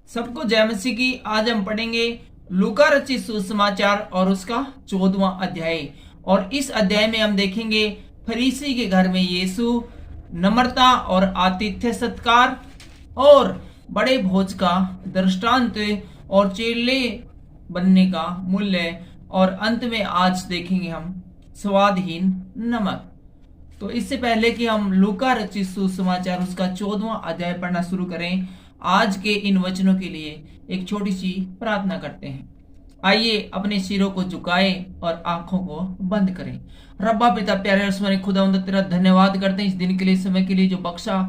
सबको जय मसीह की। आज हम पढ़ेंगे लूका रचित सुसमाचार और उसका 14वां अध्याय। और इस अध्याय में हम देखेंगे फरीसी के घर में यीशु, नम्रता और आतिथ्य सत्कार और बड़े भोज का दृष्टांत और चेले बनने का मूल्य। और अंत में आज देखेंगे हम स्वादहीन नमक। तो इससे पहले कि हम लूका रचित सुसमाचार उसका 14वां अध्याय पढ़ना शुरू करें, आज के इन वचनों के लिए एक छोटी सी प्रार्थना करते हैं। आइए अपने सिरों को झुकाएं और आंखों को बंद करें। रब्बा पिता प्यारे और स्मरण खुदावंद, तेरा धन्यवाद करते हैं इस दिन के लिए, समय के लिए जो बख्शा।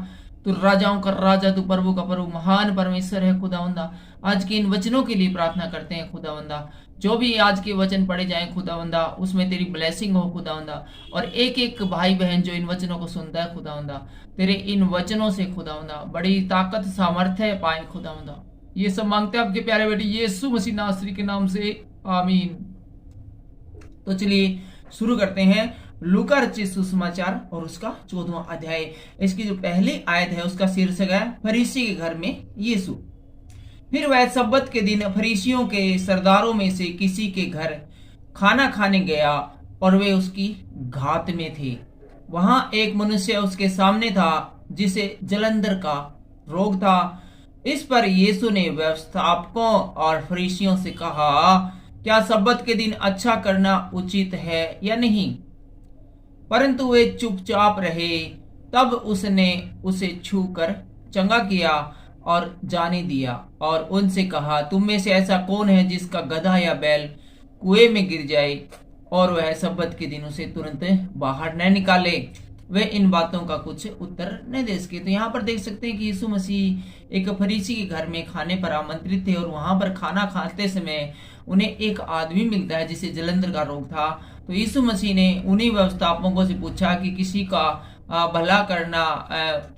तू राजाओं का राजा, तू प्रभु का प्रभु, महान परमेश्वर है खुदावंदा। आज के इन वचनों के लिए प्रार्थना करते हैं खुदावंदा। जो भी आज के वचन पढ़े जाएं खुदावंदा, उसमें तेरी ब्लेसिंग हो खुदावंदा। और एक एक भाई बहन जो इन वचनों को सुनता है खुदावंदा, तेरे इन वचनों से खुदावंदा बड़ी ताकत सामर्थ्य पाए खुदावंदा। ये सब मांगते हैं आपके प्यारे बेटे यीशु मसीह नासरी के नाम से, आमीन। तो चलिए शुरू करते हैं लूका रचित सुसमाचार और उसका 14वां अध्याय। इसकी जो पहली आयत है उसका शीर्षक है फरीसी के घर में यीशु। फिर वह सब्बत के दिन फरीसियों के सरदारों में से किसी के घर खाना खाने गया और वे उसकी घात में थे। वहां एक मनुष्य उसके सामने था जिसे जलंधर का रोग था। इस पर यीशु ने व्यवस्थापकों और फरीसियों से कहा, क्या सब्बत के दिन अच्छा करना उचित है या नहीं? परंतु वे चुपचाप रहे। तब उसने उसे छूकर चंगा किया और जाने दिया और उनसे कहा, तुम में से ऐसा कौन है जिसका गधा या बैल कुएं में गिर जाए और वह सब्बत के दिन उसे तुरंत बाहर न निकाले? वे इन बातों का कुछ उत्तर न दे सके। तो यहाँ पर देख सकते हैं कि यीशु मसीह एक फरीसी के घर में खाने पर आमंत्रित थे और वहां पर खाना खाते समय उन्हें एक आदमी मिलता है जिसे जलंधर का रोग था। तो यीशु मसीह ने उन्हीं व्यवस्थापकों से पूछा कि किसी का भला करना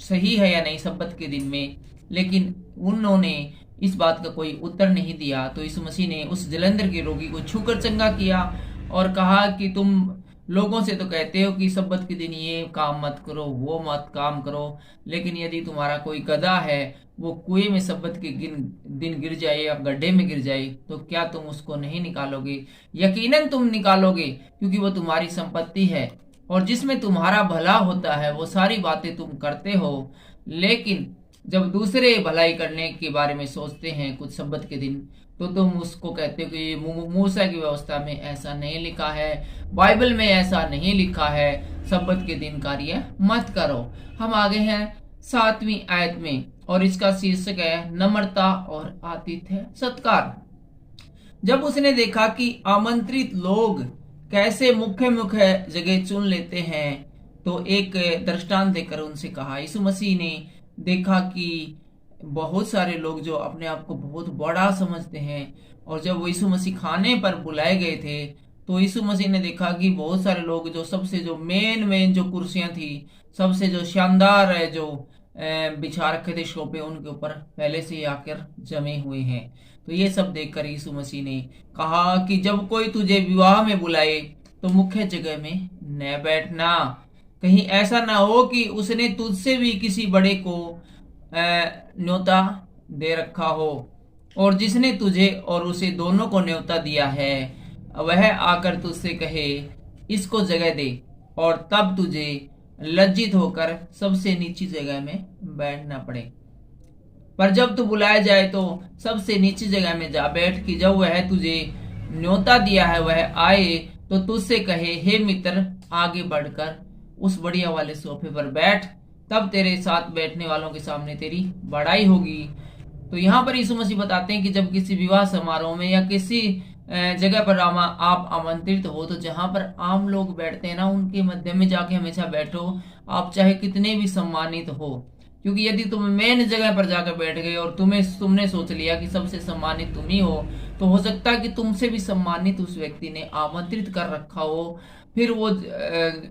सही है या नहीं सब्बत के दिन में, लेकिन उन्होंने इस बात का कोई उत्तर नहीं दिया। तो यीशु मसीह ने उस जलंधर के रोगी को छूकर चंगा किया और कहा कि तुम लोगों से तो कहते हो कि सब्बत के दिन ये काम मत करो, वो मत काम करो, लेकिन यदि तुम्हारा कोई गधा है वो कुएं में सब्बत के दिन गिर जाए या गड्ढे में गिर जाए तो क्या तुम उसको नहीं निकालोगे? यकीनन तुम निकालोगे, क्योंकि वो तुम्हारी संपत्ति है और जिसमें तुम्हारा भला होता है वो सारी बातें तुम करते हो। लेकिन जब दूसरे भलाई करने के बारे में सोचते हैं कुछ सब्बत के दिन, तो तुम उसको कहते हो कि मूसा की व्यवस्था में ऐसा नहीं लिखा है, बाइबल में ऐसा नहीं लिखा है, सब्बत के दिन कार्य मत करो। हम आगे हैं 7वीं आयत में और इसका शीर्षक है नम्रता और आतिथ्य सत्कार। जब उसने देखा कि आमंत्रित लोग कैसे मुख्य मुख्य जगह चुन लेते हैं, तो एक दृष्टांत देकर उनसे कहा। यीशु मसीह ने देखा कि बहुत सारे लोग जो अपने आप को बहुत बड़ा समझते हैं, और जब वो यीशु मसीह खाने पर बुलाए गए थे तो यीशु मसीह ने देखा कि बहुत सारे लोग जो सबसे जो मेन जो कुर्सियां थी, सबसे जो शानदार है जो बिछा रखे थे शोपे, उनके ऊपर पहले से ही आकर जमे हुए हैं। तो ये सब देखकर यीशु मसीह ने कहा कि जब कोई तुझे विवाह में बुलाए तो मुख्य जगह में न बैठना। कहीं ऐसा ना हो कि उसने तुझसे भी किसी बड़े को न्योता दे रखा हो, और जिसने तुझे और उसे दोनों को न्योता दिया है वह आकर तुझसे कहे इसको जगह दे, और तब तुझे लज्जित होकर सबसे नीची जगह में बैठना पड़े। पर जब तू बुलाया जाए तो सबसे नीची जगह में जा बैठ, कि जब वह तुझे न्योता दिया है वह आए तो तुझसे कहे, हे मित्र, आगे बढ़कर उस बढ़िया वाले सोफे पर बैठ, तब तेरे साथ बैठने वालों के सामने तेरी बड़ाई होगी। तो यहाँ पर यीशु मसीह बताते हैं कि जब किसी विवाह समारोह में या किसी जगह पर आप आमंत्रित हो, तो जहां पर आम लोग बैठते हैं ना, उनके मध्य में जाके हमेशा बैठो, आप चाहे कितने भी सम्मानित हो। क्योंकि यदि तुम मेन जगह पर जाकर बैठ गए और तुमने सोच लिया कि सबसे सम्मानित तुम ही हो, तो हो सकता है कि तुमसे भी सम्मानित उस व्यक्ति ने आमंत्रित कर रखा हो। फिर वो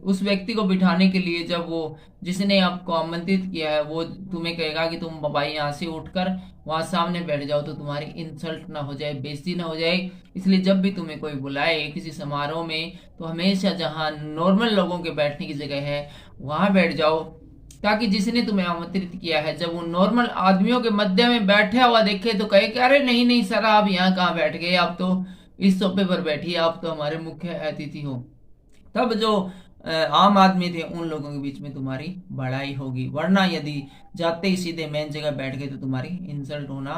उस व्यक्ति को बिठाने के लिए जब वो जिसने आपको आमंत्रित किया है वो तुम्हें कहेगा कि तुम भाई यहाँ से उठकर वहां सामने बैठ जाओ, तो तुम्हारी इंसल्ट ना हो जाए, बेइज्जती ना हो जाए। इसलिए जब भी तुम्हें कोई बुलाए किसी समारोह में, तो हमेशा जहाँ नॉर्मल लोगों के बैठने की जगह है वहां बैठ जाओ। ताकि जिसने तुम्हें आमंत्रित किया है जब वो नॉर्मल आदमियों के मध्य में बैठा हुआ देखे तो कहे कि अरे नहीं नहीं सर, आप यहाँ कहाँ बैठ गए, आप तो इस सोफे पर बैठिए, आप तो हमारे मुख्य अतिथि हो। तब जो आम आदमी थे उन लोगों के बीच में तुम्हारी बड़ाई होगी, वरना यदि जाते ही सीधे मेन जगह बैठ गए तो तुम्हारी इंसल्ट होना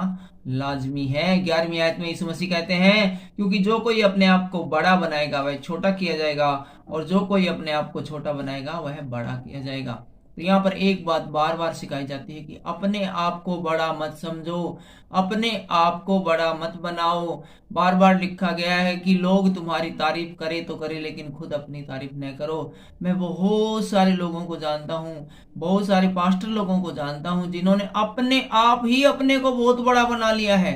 लाजमी है। 11वीं आयत में यीशु मसीह कहते हैं, क्योंकि जो कोई अपने आप को बड़ा बनाएगा वह छोटा किया जाएगा, और जो कोई अपने आप को छोटा बनाएगा वह बड़ा किया जाएगा। तो यहाँ पर एक बात बार बार सिखाई जाती है कि अपने आप को बड़ा मत समझो, अपने आप को बड़ा मत बनाओ। बार बार लिखा गया है कि लोग तुम्हारी तारीफ करे तो करे, लेकिन खुद अपनी तारीफ न करो। मैं बहुत सारे लोगों को जानता हूँ, बहुत सारे पास्टर लोगों को जानता हूँ जिन्होंने अपने आप ही अपने को बहुत बड़ा बना लिया है,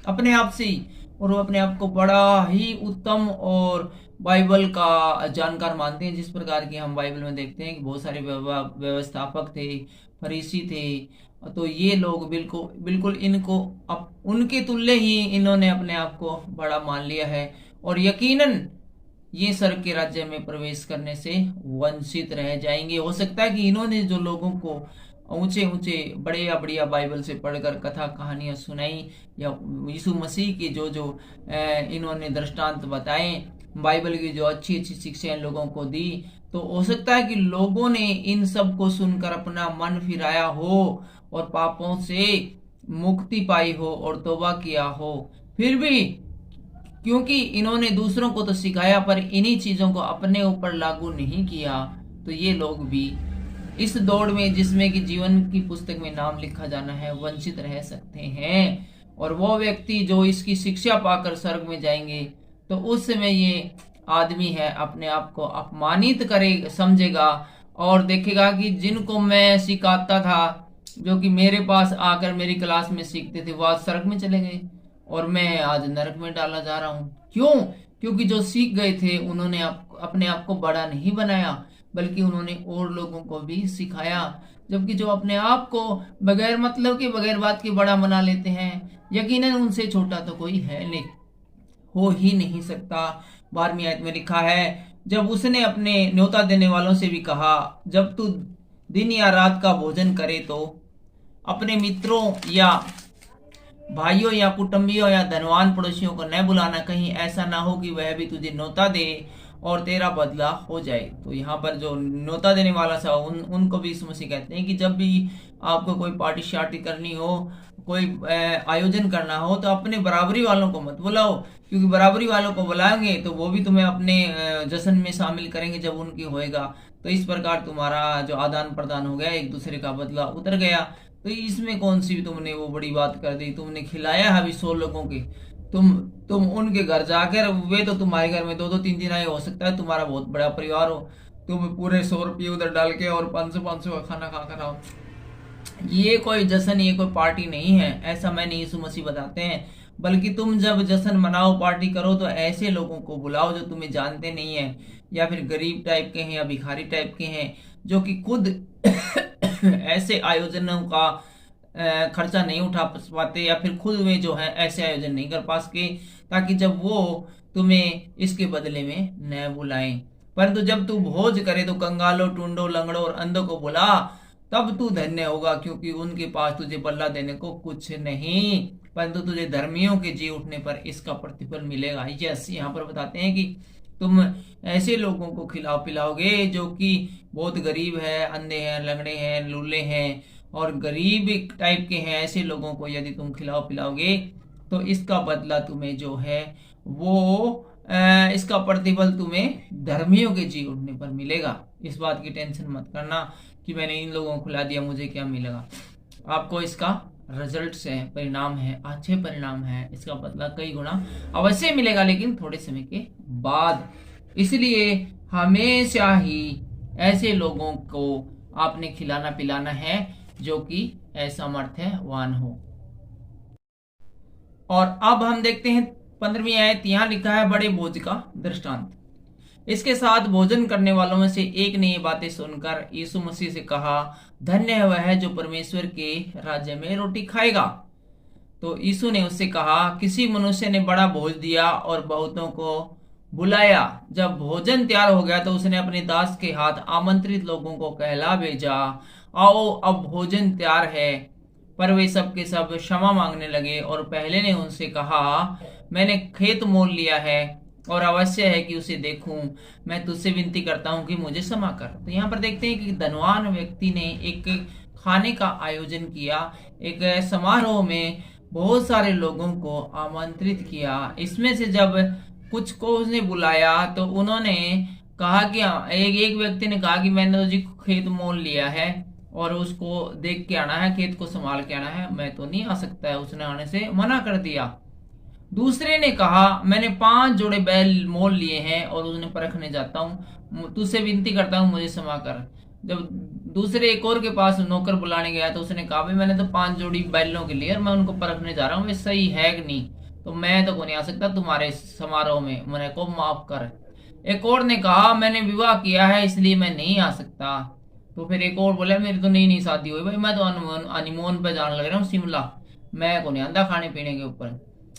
अपने आप से ही, और वो अपने आप को बड़ा ही उत्तम और बाइबल का जानकार मानते हैं। जिस प्रकार की हम बाइबल में देखते हैं कि बहुत सारे व्यवस्थापक थे, फरीसी थे, तो ये लोग बिल्कुल बिल्कुल इनको उनके तुल्य ही इन्होंने अपने आप को बड़ा मान लिया है, और यकीनन ये स्वर्ग के राज्य में प्रवेश करने से वंचित रह जाएंगे। हो सकता है कि इन्होंने जो लोगों को ऊंचे ऊंचे बढ़िया बढ़िया बाइबल से पढ़कर कथा कहानियां सुनाई, या यीशु मसीह की जो जो इन्होंने दृष्टांत बताए, बाइबल की जो अच्छी अच्छी शिक्षाएं लोगों को दी, तो हो सकता है कि लोगों ने इन सब को सुनकर अपना मन फिराया हो और पापों से मुक्ति पाई हो और तौबा किया हो। फिर भी क्योंकि इन्होंने दूसरों को तो सिखाया पर इन्हीं चीजों को अपने ऊपर लागू नहीं किया, तो ये लोग भी इस दौड़ में जिसमें कि जीवन की पुस्तक में नाम लिखा जाना है वंचित रह सकते हैं। और वो व्यक्ति जो इसकी शिक्षा पाकर स्वर्ग में जाएंगे, तो उस समय ये आदमी है अपने आप को अपमानित करे समझेगा और देखेगा कि जिनको मैं सिखाता था, जो कि मेरे पास आकर मेरी क्लास में सीखते थे, वो आज स्वर्ग में चले गए और मैं आज नरक में डाला जा रहा हूँ। क्यों? क्योंकि जो सीख गए थे उन्होंने अपने आप को बड़ा नहीं बनाया, बल्कि उन्होंने और लोगों को भी सिखाया। जबकि जो अपने आप को बगैर मतलब के बगैर बात के बड़ा बना लेते हैं, यकीनन उनसे छोटा तो कोई है नहीं, हो ही नहीं सकता। 12वीं आयत में लिखा है, जब उसने अपने न्योता देने वालों से भी कहा, जब तू दिन या रात का भोजन करे तो अपने मित्रों या भाइयों या कुटुंबियों या धनवान पड़ोसियों को न बुलाना, कहीं ऐसा ना हो कि वह भी तुझे न्योता दे और तेरा बदला हो जाए। तो यहाँ पर जो न्योता देने वाला था उनको भी यीशु मसीह कहते हैं कि जब भी आपको कोई पार्टी शार्टी करनी हो, कोई आयोजन करना हो, तो अपने बराबरी वालों को मत बुलाओ, क्योंकि बराबरी वालों को बुलाएंगे तो वो भी तुम्हें अपने जश्न में शामिल करेंगे जब उनकी होएगा। तो इस प्रकार तुम्हारा जो आदान प्रदान हो गया, एक दूसरे का बदला उतर गया। तो इसमें कौन सी तुमने वो बड़ी बात कर दी? तुमने खिलाया है अभी 100 लोगों के, तुम उनके घर जाकर, वे तो तुम्हारे घर में 2-2 3 दिन आए, हो सकता है तुम्हारा बहुत बड़ा परिवार हो, तुम पूरे 100 रुपये उधर डाल के और 500 का खाना खा कर आओ। ये कोई जश्न, ये कोई पार्टी नहीं है, ऐसा मैंने यीशु मसीह बताते हैं। बल्कि तुम जब जश्न मनाओ, पार्टी करो, तो ऐसे लोगों को बुलाओ जो तुम्हें जानते नहीं है, या फिर गरीब टाइप के हैं या भिखारी टाइप के हैं, जो कि खुद ऐसे आयोजनों का खर्चा नहीं उठा पाते, या फिर खुद में जो है ऐसे आयोजन नहीं कर पाते, ताकि जब वो तुम्हें इसके बदले में न बुलाएं। परंतु जब तू भोज करे तो कंगालों, टूंडों, लंगड़ों और अंधों को बुला, तब तू धन्य होगा, क्योंकि उनके पास तुझे बल्ला देने को कुछ नहीं, परंतु तुझे धर्मियों के जी उठने पर इसका प्रतिफल मिलेगा। यस, यहाँ पर बताते हैं कि तुम ऐसे लोगों को खिलाओ पिलाओगे जो कि बहुत गरीब है, अंधे हैं, लंगड़े हैं, लूले हैं और गरीब टाइप के हैं, ऐसे लोगों को यदि तुम खिलाओ पिलाओगे तो इसका बदला तुम्हें जो है वो इसका प्रतिफल तुम्हें धर्मियों के जी उठने पर मिलेगा। इस बात की टेंशन मत करना कि मैंने इन लोगों को खिला दिया, मुझे क्या मिलेगा। आपको इसका रिजल्ट है, परिणाम है, अच्छे परिणाम है, इसका बदला कई गुना अवश्य मिलेगा, लेकिन थोड़े समय के बाद। इसलिए हमेशा ही ऐसे लोगों को आपने खिलाना पिलाना है जो कि सामर्थ्यवान हो। और अब हम देखते हैं 15वीं आयत, यहां लिखा है बड़े भोज का दृष्टांत। इसके साथ भोजन करने वालों में से एक ने ये बातें सुनकर यीशु मसीह से कहा, धन्य है वह जो परमेश्वर के राज्य में रोटी खाएगा। तो यीशु ने उससे कहा, किसी मनुष्य ने बड़ा भोज दिया और बहुतों को बुलाया। जब भोजन तैयार हो गया तो उसने अपने दास के हाथ आमंत्रित लोगों को कहला भेजा आओ अब भोजन तैयार है। पर वे सब के सब क्षमा मांगने लगे। और पहले ने उनसे कहा, मैंने खेत मोल लिया है और अवश्य है कि उसे देखूं। मैं तुझसे विनती करता हूं कि मुझे क्षमा कर। तो यहाँ पर देखते हैं कि धनवान व्यक्ति ने एक खाने का आयोजन किया, एक समारोह में बहुत सारे लोगों को आमंत्रित किया। इसमें से जब कुछ को उसने बुलाया तो उन्होंने कहा कि एक व्यक्ति ने कहा कि मैंने तो जी खेत मोल लिया है और उसको देख के आना है, खेत को संभाल के आना है, मैं तो नहीं आ सकता है। उसने आने से मना कर दिया। दूसरे ने कहा, मैंने 5 जोड़े बैल मोल लिए हैं और उन्हें परखने जाता हूँ, तुझसे विनती करता हूँ मुझे क्षमा कर। जब दूसरे एक और के पास नौकर बुलाने गया तो उसने कहा, भाई मैंने तो 5 जोड़ी बैलों के लिए और मैं उनको परखने जा रहा हूँ, वे सही है कि नहीं, तो मैं तो नहीं आ सकता तुम्हारे समारोह में, मेरे को माफ कर। एक और ने कहा, मैंने विवाह किया है इसलिए मैं नहीं आ सकता। तो फिर एक और बोला, मेरी तो नई शादी हुई भाई, मैं तो हनीमून पे जाने लग रहा हूँ शिमला, मैं को नहीं आंदा खाने पीने के ऊपर।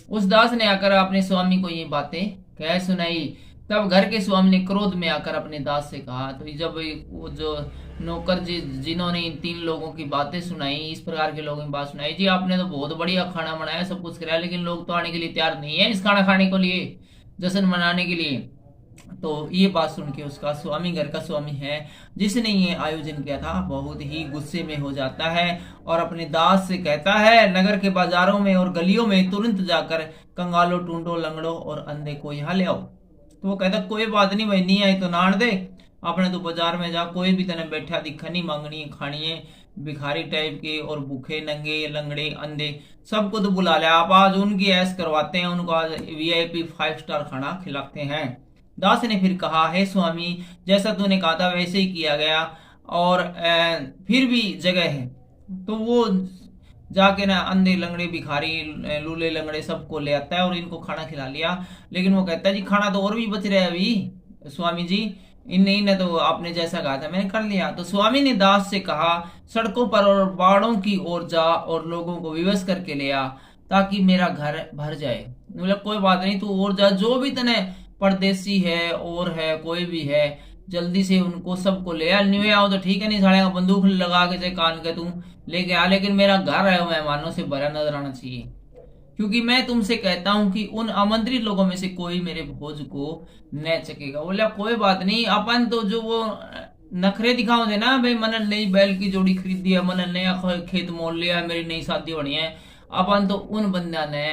उस दास ने आकर अपने स्वामी को ये बातें कह सुनाई। तब घर के स्वामी ने क्रोध में आकर अपने दास से कहा। तो जब वो जो नौकर जी जिन्होंने इन 3 लोगों की बातें सुनाई, इस प्रकार के लोगों की बात सुनाई, जी आपने तो बहुत बढ़िया खाना बनाया, सब कुछ कराया, लेकिन लोग तो आने के लिए तैयार नहीं है इस खाना खाने के लिए, जश्न मनाने के लिए। तो ये बात सुन के उसका स्वामी, घर का स्वामी है जिसने ये आयोजन किया था, बहुत ही गुस्से में हो जाता है और अपने दास से कहता है, नगर के बाजारों में और गलियों में तुरंत जाकर कंगालों, टूंडों, लंगड़ों और अंधे को यहाँ ले आओ। तो वो कहता, कोई बात नहीं भाई, नहीं आई तो नाड़ दे, अपने तो बाजार में जा, कोई भी तने बैठा दिखा नहीं, मांगनी है, खानी है, भिखारी टाइप के और भूखे, नंगे, लंगड़े, अंधे, सबको तो बुला लिया। आप आज उनकी ऐश करवाते हैं, उनको आज VIP 5 स्टार खाना खिलाते हैं। दास ने फिर कहा, हे स्वामी, जैसा तूने कहा था वैसे ही किया गया, और फिर भी जगह है। तो वो जाके ना अंधे, लंगड़े, भिखारी, लूले, लंगड़े सबको ले आता है और इनको खाना खिला लिया। लेकिन वो कहता है, जी खाना तो और भी बच रहा है अभी स्वामी जी, इन्हें तो आपने जैसा कहा था मैंने कर लिया। तो स्वामी ने दास से कहा, सड़कों पर और बाड़ों की ओर जा और लोगों को विवश करके ले आ, ताकि मेरा घर भर जाए। मतलब कोई बात नहीं, तू और जा, जो भी तने परदेसी है और है कोई भी है, जल्दी से उनको सबको ले आ। नहीं आओ तो ठीक है, नहीं साढ़े बंदूक लगा के चाहे कान के तू लेके आ, लेकिन मेरा घर है वो मेहमानों से भरा नजर आना चाहिए, क्योंकि मैं तुमसे कहता हूं कि उन आमंत्रित लोगों में से कोई मेरे भोज को न चखेगा। बोला कोई बात नहीं, अपन तो जो वो नखरे दिखाओ दे ना, भाई मैंने नई बैल की जोड़ी खरीदी है, मैंने नया खेत मोल लिया है, मेरी नई शादी होनी है, अपन तो उन बंदा ने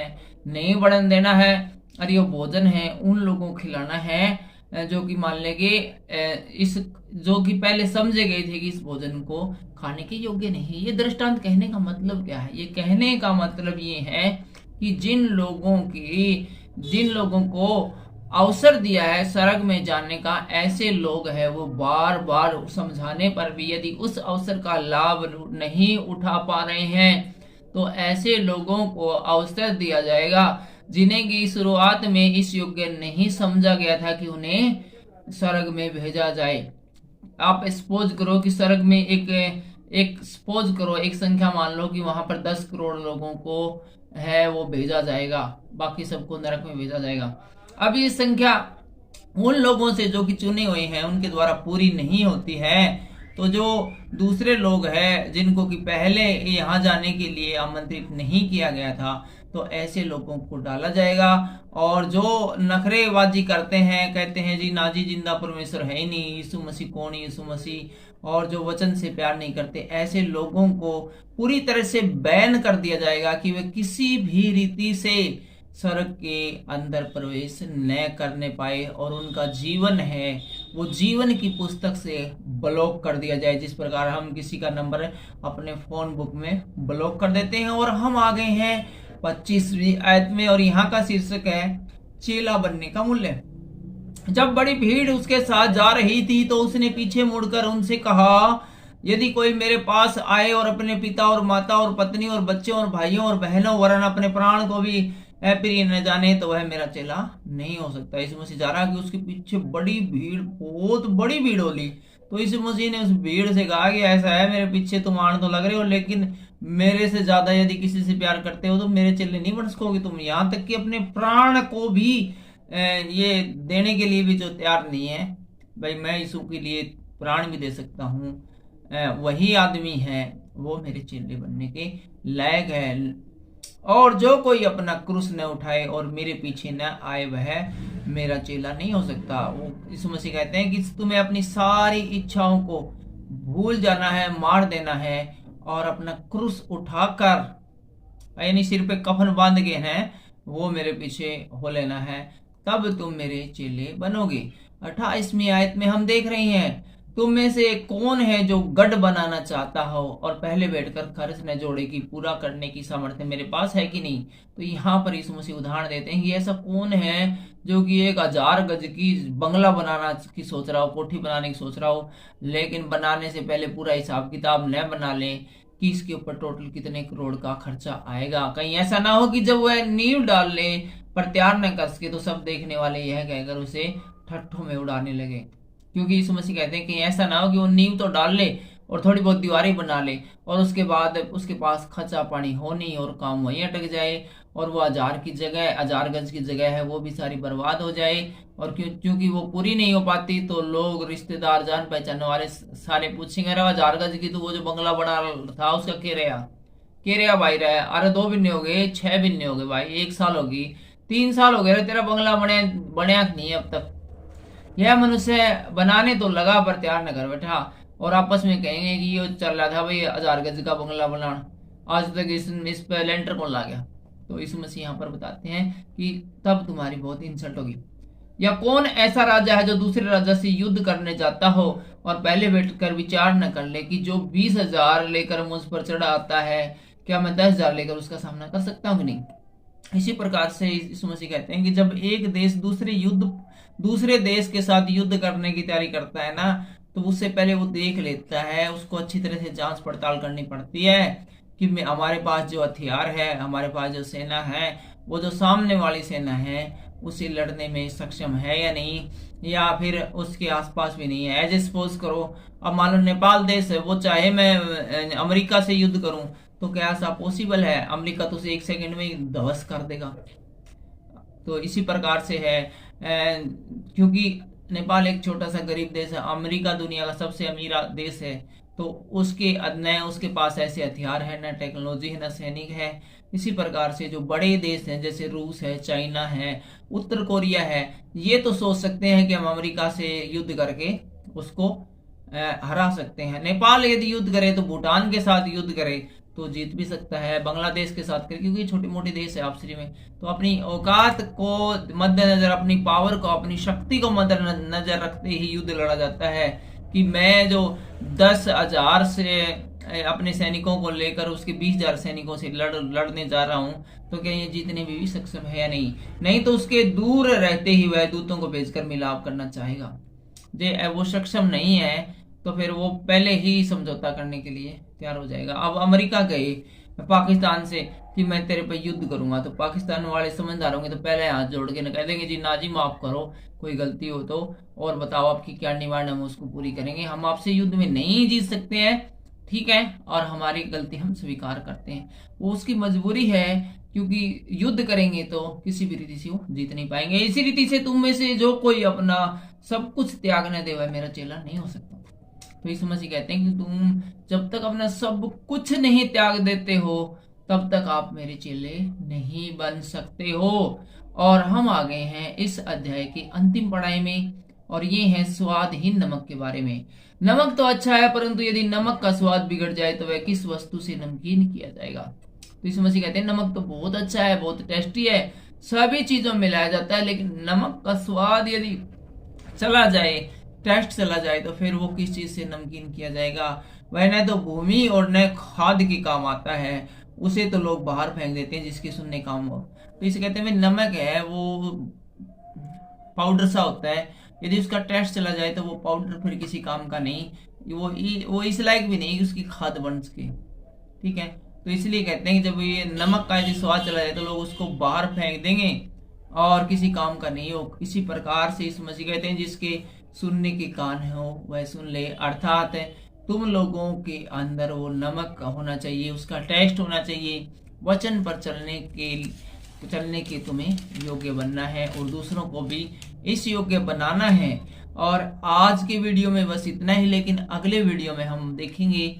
नहीं बढ़न देना है और ये भोजन है उन लोगों को खिलाना है जो कि मान लेंगे इस जो कि पहले समझे गए थे कि इस भोजन को खाने के योग्य नहीं। ये दृष्टांत कहने का मतलब क्या है? ये कहने का मतलब ये है कि जिन लोगों को अवसर दिया है स्वर्ग में जाने का, ऐसे लोग हैं वो बार बार समझाने पर भी यदि उस अवसर का लाभ नहीं उठा पा रहे हैं तो ऐसे लोगों को अवसर दिया जाएगा जिन्हें की शुरुआत में इस योग्य नहीं समझा गया था कि उन्हें स्वर्ग में भेजा जाए। आप सपोज करो कि स्वर्ग में एक संख्या मान लो कि वहां पर 10 करोड़ लोगों को है वो भेजा जाएगा, बाकी सबको नरक में भेजा जाएगा। अब ये संख्या उन लोगों से जो कि चुने हुए हैं उनके द्वारा पूरी नहीं होती है, तो जो दूसरे लोग हैं जिनको कि पहले यहाँ जाने के लिए आमंत्रित नहीं किया गया था, तो ऐसे लोगों को डाला जाएगा। और जो नखरेबाजी करते हैं, कहते हैं जी ना जी जिंदा परमेश्वर है ही नहीं, यीशु मसीह कौन, यीशु मसीह, और जो वचन से प्यार नहीं करते, ऐसे लोगों को पूरी तरह से बैन कर दिया जाएगा कि वे किसी भी रीति से स्वर्ग के अंदर प्रवेश न करने पाए और उनका जीवन है वो जीवन की पुस्तक से ब्लॉक कर दिया जाए। जिस प्रकार हम किसी का नंबर अपने फोन बुक में ब्लॉक कर देते हैं। और हम आ गए हैं 25वीं आयत में और यहाँ का शीर्षक है चेला बनने का मूल्य। जब बड़ी भीड़ उसके साथ जा रही थी तो उसने पीछे मुड़कर उनसे कहा, यदि कोई मेरे पास आए और अपने पिता और माता और पत्नी और बच्चों और भाइयों और बहनों वरन अपने प्राण को भी प्रिय न जाने तो वह मेरा चेला नहीं हो सकता। यीशु मसीह जा रहा कि उसके पीछे बड़ी भीड़, बहुत बड़ी भीड़ होली। तो यीशु मसीह ने उस भीड़ से कहा कि ऐसा है, मेरे पीछे तुम आने तो लग रहे हो, लेकिन मेरे से ज्यादा यदि किसी से प्यार करते हो तो मेरे चेले नहीं बन सकोगे तुम। यहाँ तक कि अपने प्राण को भी ये देने के लिए भी जो तैयार नहीं है, भाई मैं यीशु के लिए प्राण भी दे सकता हूँ, वही आदमी है वो मेरे चेले बनने के लायक है। और जो कोई अपना क्रूस न उठाए और मेरे पीछे न आए वह मेरा चेला नहीं हो सकता। वो यीशु मसीह कहते हैं कि तुम्हें अपनी सारी इच्छाओं को भूल जाना है, मार देना है और अपना क्रूस उठाकर, यानी सिर पे कफन बांध के हैं, वो मेरे पीछे हो लेना है, तब तुम मेरे चेले बनोगे। 28वीं आयत में हम देख रहे हैं, तुम में से कौन है जो गढ़ बनाना चाहता हो और पहले बैठकर खर्च न जोड़े कि पूरा करने की सामर्थ्य मेरे पास है कि नहीं। तो यहाँ पर यीशु मसीह उदाहरण देते हैं कि ऐसा कौन है जो कि 1000 गज की बंगला बनाना की सोच रहा हो, कोठी बनाने की सोच रहा हो, लेकिन बनाने से पहले पूरा हिसाब किताब न बना ले कि इसके ऊपर टोटल कितने करोड़ का खर्चा आएगा। कहीं ऐसा ना हो कि जब वह नींव डाल ले पर तैयार न कर सके तो सब देखने वाले यह कहकर उसे ठट्ठों में उड़ाने लगे। क्योंकि यीशु मसीह कहते हैं कि ऐसा ना हो कि वो नींव तो डाल ले और थोड़ी बहुत दीवारें बना ले और उसके बाद उसके पास खर्चा पानी हो नहीं और काम वहीं अटक जाए और वो 1000 गज की जगह है वो भी सारी बर्बाद हो जाए। और क्योंकि वो पूरी नहीं हो पाती तो लोग, रिश्तेदार, जान पहचान वाले सारे पूछेंगे, अरे 1000 गज की तो वो जो बंगला बना था उसका के रहा भाई रहा। अरे 2 महीने हो गए, 6 महीने हो गए भाई, 1 साल होगी, 3 साल हो गए, तेरा बंगला बनया नहीं है अब तक। यह मनुष्य बनाने तो लगा पर तैयार न कर बैठा और आपस में कहेंगे कि ये चल रहा था भाई 1000 गज का बंगला बनाना, आज तक इस पे लेंटर कौन ला गया। तो यीशु मसीह यहाँ पर बताते हैं कि तब तुम्हारी बहुत इंसल्ट होगी। या कौन ऐसा राजा है जो दूसरे राजा से युद्ध करने जाता हो और पहले बैठकर विचार न कर ले कि जो 20,000 लेकर मुझ पर चढ़ा आता है, क्या मैं 10,000 लेकर उसका सामना कर सकता हूँ कि नहीं। इसी प्रकार से यीशु मसीह कहते हैं कि जब एक देश दूसरे देश के साथ युद्ध करने की तैयारी करता है ना, तो उससे पहले वो देख लेता है, उसको अच्छी तरह से जांच पड़ताल करनी पड़ती है कि हमारे पास जो हथियार है, हमारे पास जो सेना है, वो जो सामने वाली सेना है उसे लड़ने में सक्षम है या नहीं, या फिर उसके आसपास भी नहीं है। एज सपोज करो अब मान लो नेपाल देश है, वो चाहे मैं अमेरिका से युद्ध करूं तो क्या ऐसा पॉसिबल है? अमेरिका तो उसे 1 सेकंड में ध्वस्त कर देगा। तो इसी प्रकार से है, क्योंकि नेपाल एक छोटा सा गरीब देश है, अमेरिका दुनिया का सबसे अमीर देश है, तो उसके पास ऐसे हथियार है, न टेक्नोलॉजी है, न सैनिक है। इसी प्रकार से जो बड़े देश हैं जैसे रूस है, चाइना है, उत्तर कोरिया है, ये तो सोच सकते हैं कि हम अमेरिका से युद्ध करके उसको हरा सकते हैं। नेपाल यदि युद्ध करे तो भूटान के साथ युद्ध करे तो जीत भी सकता है, बांग्लादेश के साथ करे, क्योंकि छोटे मोटे देश है आपसी में। तो अपनी औकात को मद्देनजर, अपनी पावर को, अपनी शक्ति को मद्देनजर रखते ही युद्ध लड़ा जाता है कि मैं जो 10,000 से अपने सैनिकों को लेकर उसके 20,000 सैनिकों से लड़ने जा रहा हूं, तो क्या ये जीतने में भी सक्षम है या नहीं तो उसके दूर रहते ही वह दूतों को भेजकर मिलाप करना चाहेगा। जे वो सक्षम नहीं है तो फिर वो पहले ही समझौता करने के लिए तैयार हो जाएगा। अब अमेरिका गए पाकिस्तान से कि मैं तेरे पे युद्ध करूंगा, तो पाकिस्तान वाले समझदार होंगे तो पहले हाथ जोड़ के न कह देंगे जी ना जी माफ करो, कोई गलती हो तो, और बताओ आपकी क्या डिमांड, हम उसको पूरी करेंगे। हम आपसे युद्ध में नहीं जीत सकते हैं, ठीक है, और हमारी गलती हम स्वीकार करते हैं। वो उसकी मजबूरी है, क्योंकि युद्ध करेंगे तो किसी भी रीति से वो जीत नहीं पाएंगे। इसी रीति से तुम में से जो कोई अपना सब कुछ त्यागने दे वह मेरा चेला नहीं हो सकता। तो यीशु मसीह कहते हैं कि तुम जब तक अपना सब कुछ नहीं त्याग देते हो तब तक आप मेरे चेले नहीं बन सकते हो। और हम आ गए हैं इस अध्याय की अंतिम पढ़ाई में, और ये है स्वादहीन नमक के बारे में। नमक तो अच्छा है, परंतु यदि नमक का स्वाद बिगड़ जाए तो वह किस वस्तु से नमकीन किया जाएगा। तो यीशु मसीह कहते हैं नमक तो बहुत अच्छा है, बहुत टेस्टी है, सभी चीजों में मिलाया जाता है, लेकिन नमक का स्वाद यदि चला जाए, टेस्ट चला जाए, तो फिर वो किस चीज से नमकीन किया जाएगा। वह न तो भूमि और न खाद के काम आता है, उसे तो लोग बाहर फेंक देते हैं जिसके सुनने काम हो। तो इसे कहते हैं नमक है वो पाउडर सा होता है, यदि उसका टेस्ट चला जाए तो वो पाउडर फिर किसी काम का नहीं, वो इस लायक भी नहीं कि उसकी खाद बन सके, ठीक है। तो इसलिए कहते हैं कि जब ये नमक का यदि स्वाद चला जाए तो लोग उसको बाहर फेंक देंगे और किसी काम का नहीं हो। इसी प्रकार से इस मसीह कहते हैं जिसके सुनने के कान हो वह सुन ले, अर्थात तुम लोगों के अंदर वो नमक होना चाहिए, उसका टेस्ट होना चाहिए, वचन पर चलने के तुम्हें योग्य बनना है और दूसरों को भी इस योग्य बनाना है। और आज के वीडियो में बस इतना ही, लेकिन अगले वीडियो में हम देखेंगे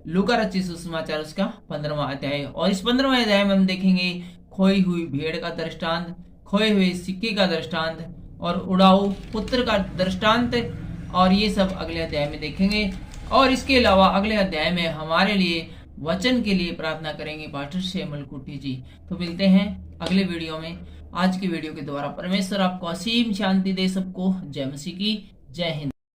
लूका रचित सुसमाचार उसका 15वां अध्याय। और इस 15वें अध्याय में हम देखेंगे खोई हुई भेड़ का दृष्टांत, खोए हुए सिक्के का दृष्टांत और उड़ाऊ पुत्र का दृष्टांत, और ये सब अगले अध्याय में देखेंगे। और इसके अलावा अगले अध्याय में हमारे लिए वचन के लिए प्रार्थना करेंगे पास्टर श्यामल कुट्टी जी। तो मिलते हैं अगले वीडियो में। आज के वीडियो के द्वारा परमेश्वर आपको असीम शांति दे सबको। जय मसीह की, जय हिंद।